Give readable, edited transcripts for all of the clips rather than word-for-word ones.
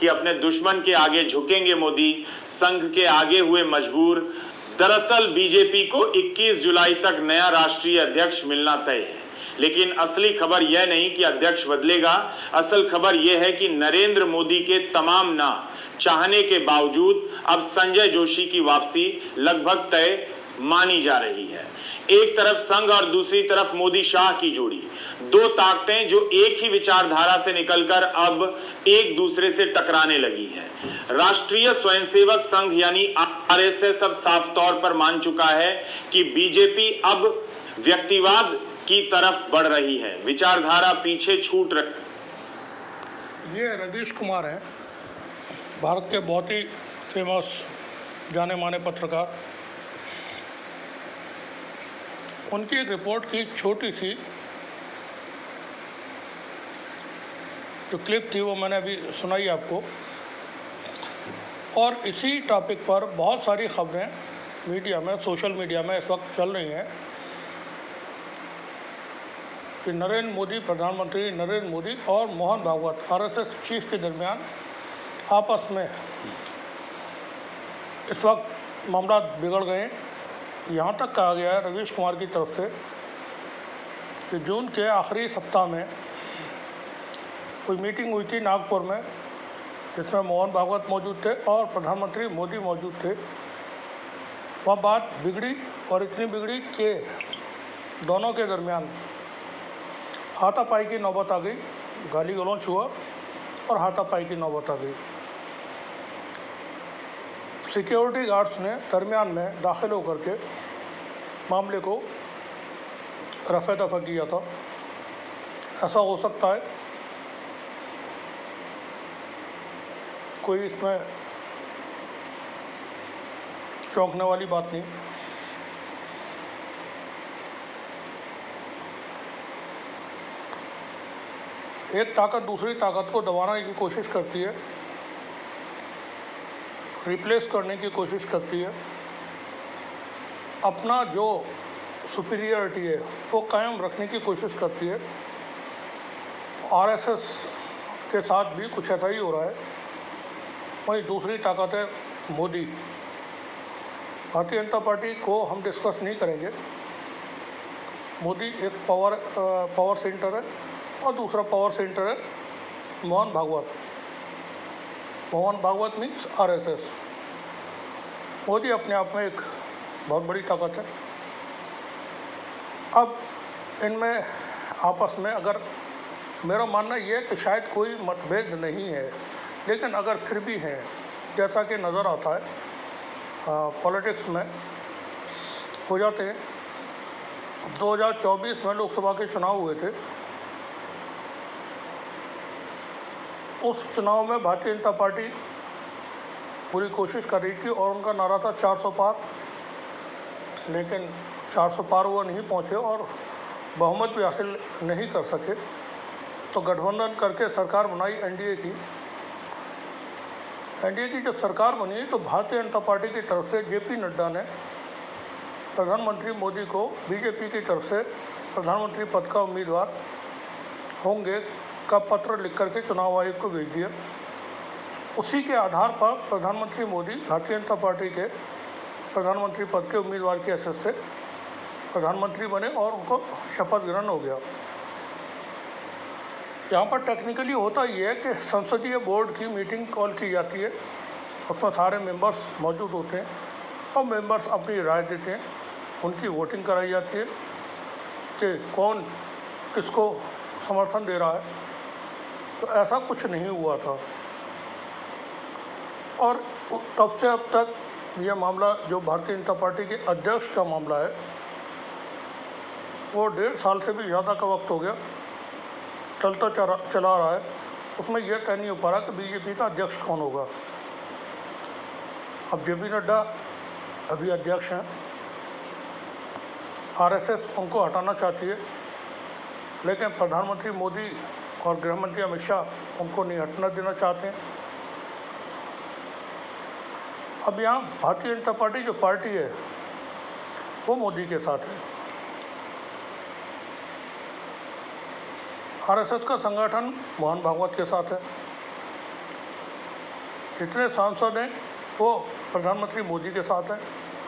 कि अपने दुश्मन के आगे झुकेंगे मोदी, संघ के आगे हुए मजबूर। दरअसल बीजेपी को 21 जुलाई तक नया राष्ट्रीय अध्यक्ष मिलना तय है, लेकिन असली खबर यह नहीं कि अध्यक्ष बदलेगा। असल खबर यह है कि नरेंद्र मोदी के तमाम ना चाहने के बावजूद अब संजय जोशी की वापसी लगभग तय मानी जा रही है। एक तरफ संघ और दूसरी तरफ मोदी शाह की जोड़ी, दो ताकतें जो एक ही विचारधारा से निकलकर अब एक दूसरे से टकराने लगी हैं। राष्ट्रीय स्वयंसेवक संघ यानी आरएसएस अब साफ तौर पर मान चुका है कि बीजेपी अब व्यक्तिवाद की तरफ बढ़ रही है, विचारधारा पीछे छूट रही। ये रवीश कुमार हैं, भारत के बहुत ही फेमस जाने माने पत्रकार। उनकी एक रिपोर्ट की छोटी सी जो क्लिप थी वो मैंने अभी सुनाई आपको, और इसी टॉपिक पर बहुत सारी खबरें मीडिया में, सोशल मीडिया में इस वक्त चल रही हैं कि नरेंद्र मोदी, प्रधानमंत्री नरेंद्र मोदी और मोहन भागवत आरएसएस चीफ के दरमियान आपस में इस वक्त मामला बिगड़ गए। यहाँ तक कहा गया है रवीश कुमार की तरफ से कि जून के आखिरी सप्ताह में कोई मीटिंग हुई थी नागपुर में, जिसमें मोहन भागवत मौजूद थे और प्रधानमंत्री मोदी मौजूद थे। वह बात बिगड़ी और इतनी बिगड़ी कि दोनों के दरमियान हाथापाई की नौबत आ गई, गाली गलौच हुआ और हाथापाई की नौबत आ गई। सिक्योरिटी गार्ड्स ने दरमियान में दाखिल होकर के मामले को रफ़ा दफ़ा किया था। ऐसा हो सकता है, कोई इसमें चौंकने वाली बात नहीं। एक ताकत दूसरी ताकत को दबाने की कोशिश करती है, रिप्लेस करने की कोशिश करती है, अपना जो सुपीरियरिटी है वो कायम रखने की कोशिश करती है। आरएसएस के साथ भी कुछ ऐसा ही हो रहा है। वहीं दूसरी ताकत है मोदी। भारतीय जनता पार्टी को हम डिस्कस नहीं करेंगे। मोदी एक पावर सेंटर है और दूसरा पावर सेंटर है मोहन भागवत। Mohan Bhagwat means RSS. मोदी अपने आप में एक बहुत बड़ी ताकत है। अब इनमें आपस में, अगर मेरा मानना यह है कि शायद कोई मतभेद नहीं है, लेकिन अगर फिर भी है, जैसा कि नज़र आता है पॉलिटिक्स में हो जाते हैं। 2024 में लोकसभा के चुनाव हुए थे। उस चुनाव में भारतीय जनता पार्टी पूरी कोशिश कर रही थी और उनका नारा था 400 पार, लेकिन 400 पार वो नहीं पहुंचे और बहुमत भी हासिल नहीं कर सके। तो गठबंधन करके सरकार बनाई एनडीए की। एनडीए की जब सरकार बनी तो भारतीय जनता पार्टी की तरफ से जेपी नड्डा ने प्रधानमंत्री मोदी को बीजेपी की तरफ से प्रधानमंत्री पद का उम्मीदवार होंगे का पत्र लिख करके चुनाव आयोग को भेज दिया। उसी के आधार पर प्रधानमंत्री मोदी भारतीय जनता पार्टी के प्रधानमंत्री पद के उम्मीदवार की हैसियत से प्रधानमंत्री बने और उनको शपथ ग्रहण हो गया। यहाँ पर टेक्निकली होता ये है कि संसदीय बोर्ड की मीटिंग कॉल की जाती है, उसमें सारे मेंबर्स मौजूद होते हैं और मेंबर्स अपनी राय देते हैं। उनकी वोटिंग कराई जाती है कि कौन किसको समर्थन दे रहा है। तो ऐसा कुछ नहीं हुआ था और तब से अब तक यह मामला जो भारतीय जनता पार्टी के अध्यक्ष का मामला है वो 1.5 साल से भी ज़्यादा का वक्त हो गया चला रहा है। उसमें यह तय नहीं हो पा रहा कि बीजेपी का अध्यक्ष कौन होगा। अब जेपी नड्डा अभी अध्यक्ष हैं, आरएसएस उनको हटाना चाहती है, लेकिन प्रधानमंत्री मोदी और गृहमंत्री अमित शाह उनको नहीं हटना देना चाहते हैं। अब यहाँ भारतीय जनता पार्टी जो पार्टी है वो मोदी के साथ है। आरएसएस का संगठन मोहन भागवत के साथ है। जितने सांसद हैं वो प्रधानमंत्री मोदी के साथ हैं,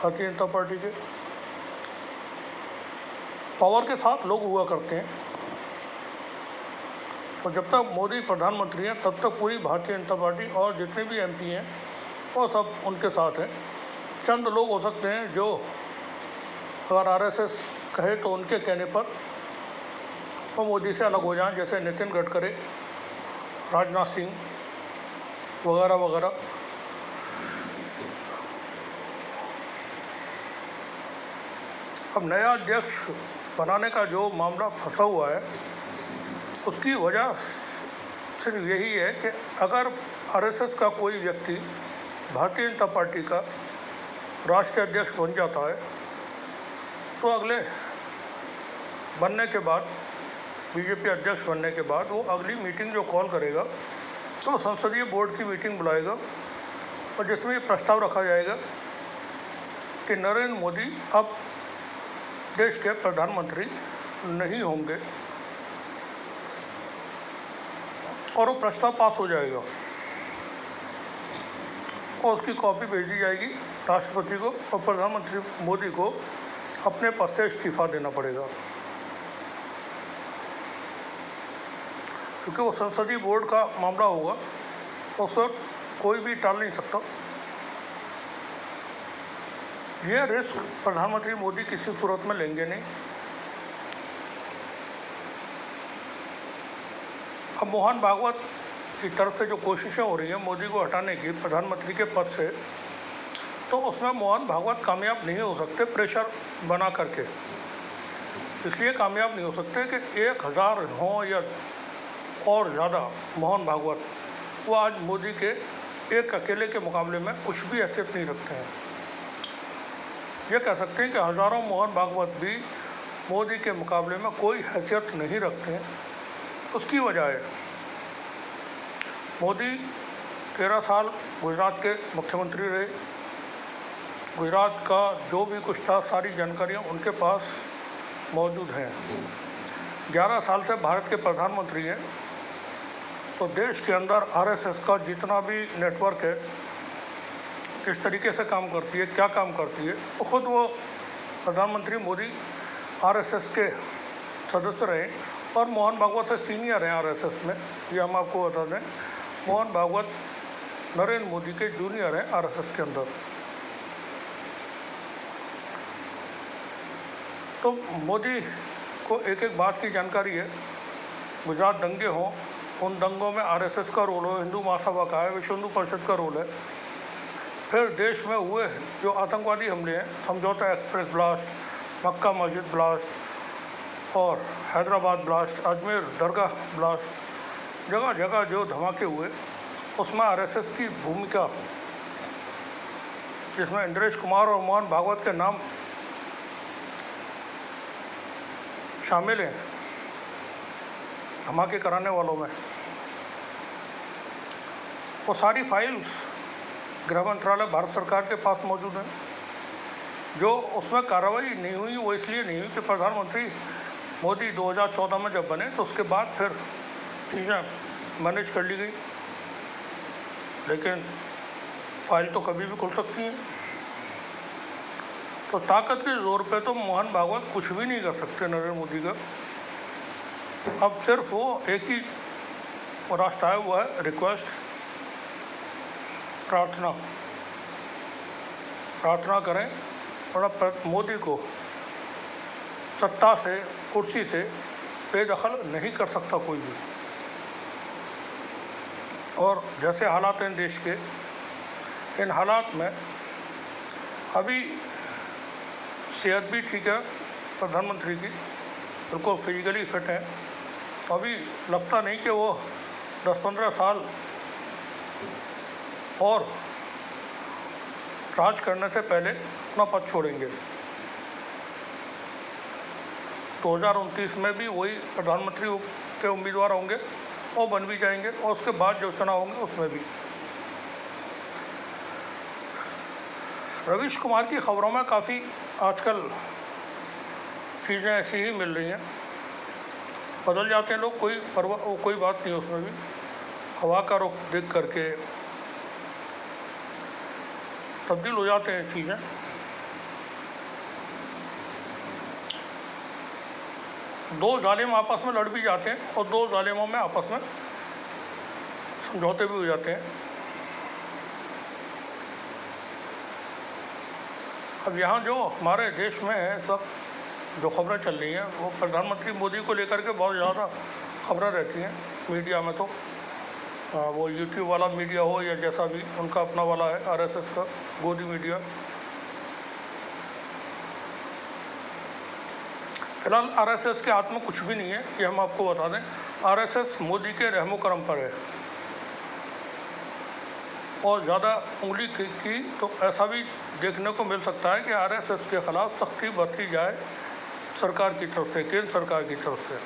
भारतीय जनता पार्टी के। पावर के साथ लोग हुआ करते हैं, और जब तक मोदी प्रधानमंत्री हैं तब तक पूरी भारतीय जनता पार्टी और जितने भी एमपी हैं वो सब उनके साथ हैं। चंद लोग हो सकते हैं जो अगर आरएसएस कहे तो उनके कहने पर वो मोदी से अलग हो जाएं, जैसे नितिन गडकरी, राजनाथ सिंह वगैरह वगैरह। अब नया अध्यक्ष बनाने का जो मामला फंसा हुआ है उसकी वजह सिर्फ यही है कि अगर आरएसएस का कोई व्यक्ति भारतीय जनता पार्टी का राष्ट्रीय अध्यक्ष बन जाता है तो अगले बनने के बाद, बीजेपी अध्यक्ष बनने के बाद, वो अगली मीटिंग जो कॉल करेगा तो संसदीय बोर्ड की मीटिंग बुलाएगा और जिसमें ये प्रस्ताव रखा जाएगा कि नरेंद्र मोदी अब देश के प्रधानमंत्री नहीं होंगे, और वो प्रस्ताव पास हो जाएगा और उसकी कॉपी भेज दी जाएगी राष्ट्रपति को, और प्रधानमंत्री मोदी को अपने पद से इस्तीफा देना पड़ेगा, क्योंकि वो संसदीय बोर्ड का मामला होगा तो उसको कोई भी टाल नहीं सकता। ये रिस्क प्रधानमंत्री मोदी किसी सूरत में लेंगे नहीं। अब मोहन भागवत की तरफ से जो कोशिशें हो रही हैं मोदी को हटाने की प्रधानमंत्री के पद से, तो उसमें मोहन भागवत कामयाब नहीं हो सकते प्रेशर बना करके। इसलिए कामयाब नहीं हो सकते कि 1000 हों या और ज़्यादा मोहन भागवत, वो आज मोदी के एक अकेले के मुकाबले में कुछ भी हैसियत नहीं रखते हैं। ये कह सकते हैं कि हज़ारों मोहन भागवत भी मोदी के मुकाबले में कोई हैसियत नहीं रखते हैं। उसकी वजह है मोदी 13 साल गुजरात के मुख्यमंत्री रहे, गुजरात का जो भी कुछ था सारी जानकारियाँ उनके पास मौजूद हैं। 11 साल से भारत के प्रधानमंत्री हैं, तो देश के अंदर आरएसएस का जितना भी नेटवर्क है, किस तरीके से काम करती है, क्या काम करती है, तो ख़ुद वो प्रधानमंत्री मोदी आरएसएस के सदस्य रहे और मोहन भागवत से सीनियर हैं आरएसएस में। ये हम आपको बता दें, मोहन भागवत नरेंद्र मोदी के जूनियर हैं आरएसएस के अंदर। तो मोदी को एक एक बात की जानकारी है। गुजरात दंगे हों, उन दंगों में आरएसएस का रोल हो, हिंदू महासभा का है, विश्व हिंदू परिषद का रोल है। फिर देश में हुए जो आतंकवादी हमले हैं, समझौता एक्सप्रेस ब्लास्ट, मक्का मस्जिद ब्लास्ट और हैदराबाद ब्लास्ट, अजमेर दरगाह ब्लास्ट, जगह जगह जो धमाके हुए उसमें आरएसएस की भूमिका, जिसमें इंद्रेश कुमार और मोहन भागवत के नाम शामिल हैं धमाके कराने वालों में, वो सारी फाइल्स गृह मंत्रालय भारत सरकार के पास मौजूद हैं। जो उसमें कार्रवाई नहीं हुई वो इसलिए नहीं हुई कि प्रधानमंत्री मोदी 2014 में जब बने तो उसके बाद फिर चीज़ें मैनेज कर ली गई, लेकिन फाइल तो कभी भी खुल सकती हैं। तो ताकत के ज़ोर पे तो मोहन भागवत कुछ भी नहीं कर सकते नरेंद्र मोदी का। अब सिर्फ वो एक ही रास्ता है, वो है रिक्वेस्ट, प्रार्थना करें और मोदी को सत्ता से, कुर्सी से बेदखल नहीं कर सकता कोई भी। और जैसे हालात हैं देश के, इन हालात में अभी सेहत भी ठीक है प्रधानमंत्री की, बिल्कुल फिजिकली फिट है। अभी लगता नहीं कि वो 10-15 साल और राज करने से पहले अपना पद छोड़ेंगे। 2029 में भी वही प्रधानमंत्री के उम्मीदवार होंगे और बन भी जाएंगे, और उसके बाद जो चुनाव होंगे उसमें भी। रवीश कुमार की खबरों में काफ़ी आजकल चीज़ें ऐसी ही मिल रही हैं, बदल जाते हैं लोग, कोई बात नहीं उसमें भी। हवा का रुख देख करके तब्दील हो जाते हैं चीज़ें। दो जालिम आपस में लड़ भी जाते हैं और दो जालिमों में आपस में समझौते भी हो जाते हैं। अब यहाँ जो हमारे देश में है सब जो खबरें चल रही हैं वो प्रधानमंत्री मोदी को लेकर के बहुत ज़्यादा खबरें रहती हैं मीडिया में। तो वो यूट्यूब वाला मीडिया हो या जैसा भी उनका अपना वाला है आरएसएस का गोदी मीडिया। फिलहाल आरएसएस के हाथ में कुछ भी नहीं है, ये हम आपको बता दें। आरएसएस मोदी के रहमो करम पर है और ज़्यादा उंगली की तो ऐसा भी देखने को मिल सकता है कि आरएसएस के ख़िलाफ़ सख्ती बरती जाए सरकार की तरफ से, केंद्र सरकार की तरफ से।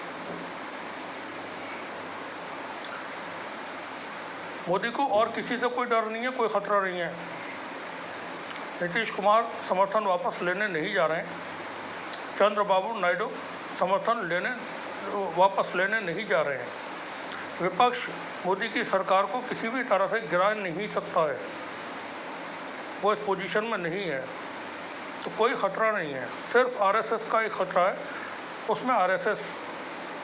मोदी को और किसी से कोई डर नहीं है, कोई ख़तरा नहीं है। नीतीश कुमार समर्थन वापस लेने नहीं जा रहे हैं, चंद्रबाबू नायडू समर्थन वापस लेने नहीं जा रहे हैं। विपक्ष मोदी की सरकार को किसी भी तरह से गिरा नहीं सकता है, वो इस पोजीशन में नहीं है, तो कोई ख़तरा नहीं है। सिर्फ आरएसएस का एक ख़तरा है, उसमें आरएसएस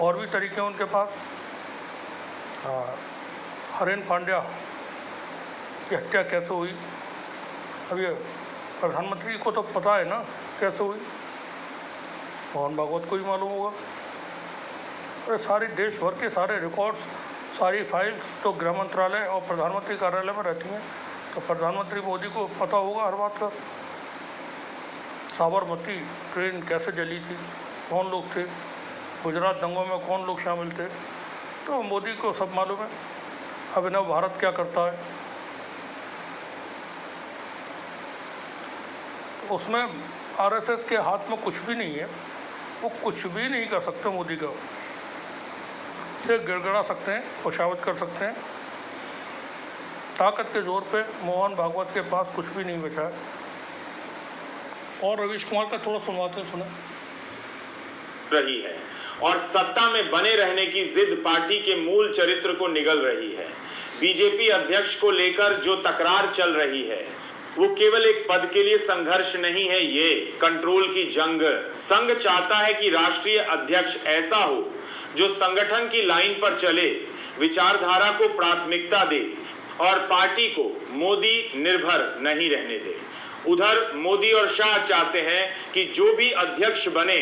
और भी तरीके हैं उनके पास। हरेन पांड्या की हत्या कैसे हुई, अब ये प्रधानमंत्री को तो पता है ना कैसे हुई, मोहन भागवत को ही मालूम होगा। अरे सारे देश भर के सारे रिकॉर्ड्स, सारी फाइल्स तो गृह मंत्रालय और प्रधानमंत्री कार्यालय में रहती हैं, तो प्रधानमंत्री मोदी को पता होगा हर बात का। साबरमती ट्रेन कैसे जली थी, कौन लोग थे, गुजरात दंगों में कौन लोग शामिल थे, तो मोदी को सब मालूम है। अभिनव भारत क्या करता है, उसमें आरएसएस के हाथ में कुछ भी नहीं है, वो कुछ भी नहीं कर सकते मोदी का। सिर्फ गिड़गिड़ा सकते हैं, खुशावत कर सकते हैं। ताकत के जोर पे मोहन भागवत के पास कुछ भी नहीं बचा है। और रवीश कुमार का थोड़ा सुनवाते हैं, सुने रही है और सत्ता में बने रहने की जिद पार्टी के मूल चरित्र को निगल रही है। बीजेपी अध्यक्ष को लेकर जो तकरार चल रही है वो केवल एक पद के लिए संघर्ष नहीं है, ये कंट्रोल की जंग। संघ चाहता है कि राष्ट्रीय अध्यक्ष ऐसा हो जो संगठन की लाइन पर चले, विचारधारा को प्राथमिकता दे और पार्टी को मोदी निर्भर नहीं रहने दे। उधर मोदी और शाह चाहते हैं कि जो भी अध्यक्ष बने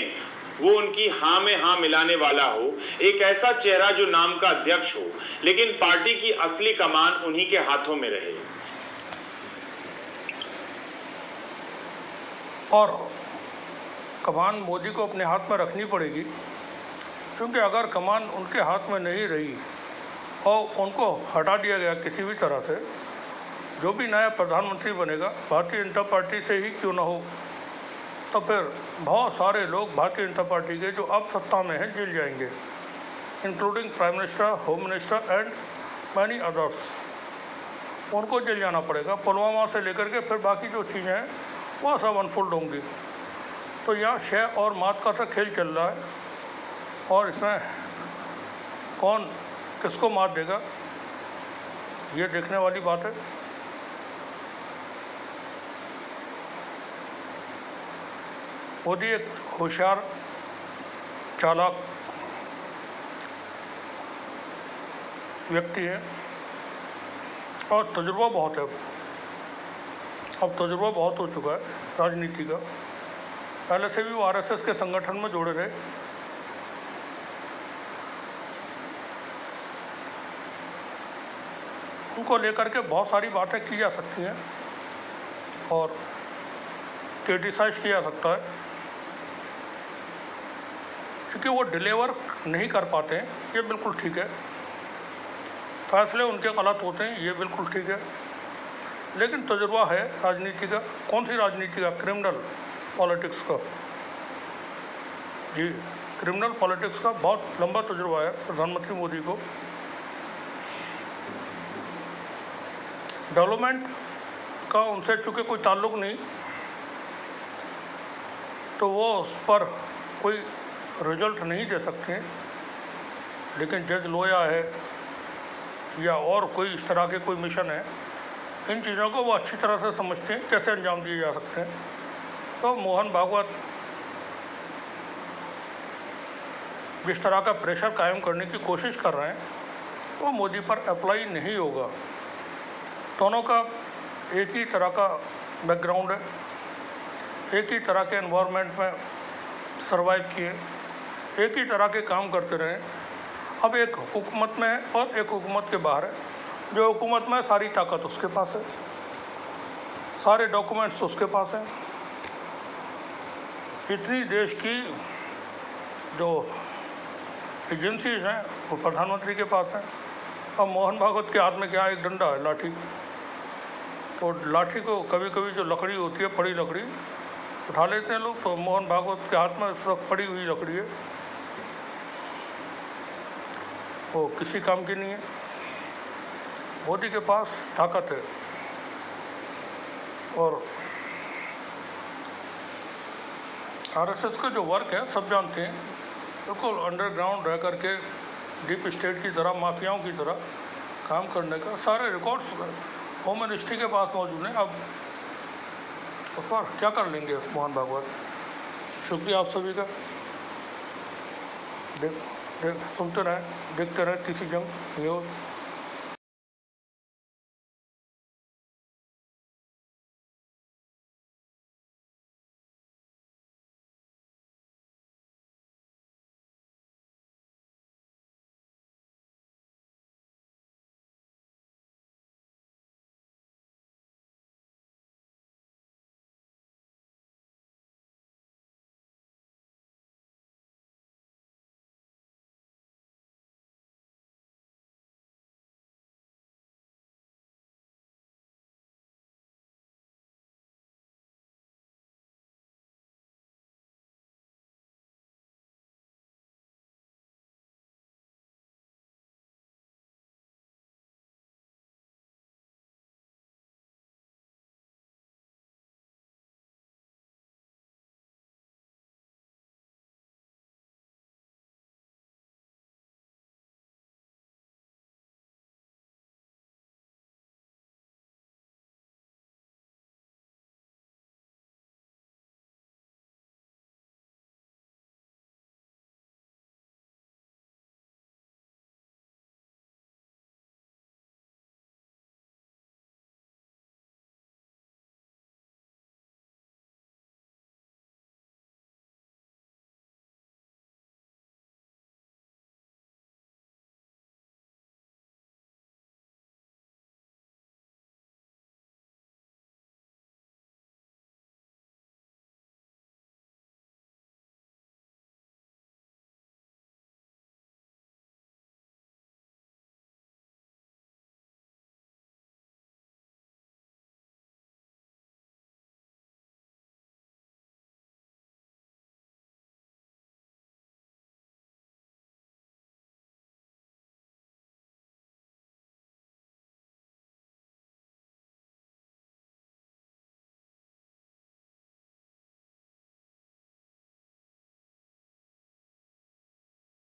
वो उनकी हाँ में हाँ मिलाने वाला हो, एक ऐसा चेहरा जो नाम का अध्यक्ष हो लेकिन पार्टी की असली कमान उन्हीं के हाथों में रहे। और कमान मोदी को अपने हाथ में रखनी पड़ेगी, क्योंकि अगर कमान उनके हाथ में नहीं रही और उनको हटा दिया गया किसी भी तरह से, जो भी नया प्रधानमंत्री बनेगा भारतीय जनता पार्टी से ही क्यों ना हो, तो फिर बहुत सारे लोग भारतीय जनता पार्टी के जो अब सत्ता में हैं जेल जाएंगे, including prime minister, home minister and many others. उनको जेल जाना पड़ेगा। पुलवामा से लेकर के फिर बाकी जो चीज़ें हैं वो सब अनफोल्ड होंगी। तो यहाँ शह और मात का सा खेल चल रहा है और इसमें कौन किसको मात देगा ये देखने वाली बात है। मोदी एक होशियार, चालाक व्यक्ति है और तजुर्बा बहुत है। अब तजुर्बा बहुत हो चुका है राजनीति का। पहले से भी वो आरएसएस के संगठन में जुड़े रहे। उनको लेकर के बहुत सारी बातें की जा सकती हैं और क्रिटिसाइज किया जा सकता है, क्योंकि वो डिलीवर नहीं कर पाते हैं, ये बिल्कुल ठीक है। फैसले उनके गलत होते हैं, ये बिल्कुल ठीक है। लेकिन तजुर्बा है राजनीति का। कौन सी राजनीति का? क्रिमिनल पॉलिटिक्स का। जी, क्रिमिनल पॉलिटिक्स का बहुत लंबा तजुर्बा है प्रधानमंत्री मोदी को। डेवलपमेंट का उनसे चूँकि कोई ताल्लुक़ नहीं, तो वो उस पर कोई रिजल्ट नहीं दे सकते। लेकिन जज लोया है या और कोई इस तरह के कोई मिशन है इन चीज़ों को वो अच्छी तरह से समझते हैं कैसे अंजाम दिए जा सकते हैं। तो मोहन भागवत जिस तरह का प्रेशर कायम करने की कोशिश कर रहे हैं वो मोदी पर अप्लाई नहीं होगा। दोनों का एक ही तरह का बैकग्राउंड है, एक ही तरह के एनवायरनमेंट में सर्वाइव किए, एक ही तरह के काम करते रहे। अब एक हुकूमत में है और एक हुकूमत के बाहर है। जो हुकूमत में सारी ताकत उसके पास है, सारे डॉक्यूमेंट्स उसके पास हैं, इतनी देश की जो एजेंसीज हैं वो प्रधानमंत्री के पास हैं। अब मोहन भागवत के हाथ में क्या है? एक डंडा है, लाठी। और लाठी को कभी कभी जो लकड़ी होती है, पड़ी लकड़ी उठा लेते हैं लोग, तो मोहन भागवत के हाथ में इस वक्त पड़ी हुई लकड़ी है, वो किसी काम की नहीं है। मोदी के पास ताकत है और आरएसएस का जो वर्क है सब जानते हैं, बिल्कुल अंडरग्राउंड रह करके डीप स्टेट की तरह, माफियाओं की तरह काम करने का सारे रिकॉर्ड्स होम मिनिस्ट्री के पास मौजूद हैं। अब उस पर क्या कर लेंगे मोहन भागवत। शुक्रिया आप सभी का। सुनते रहें, देखते रहें TC जंग न्यूज़।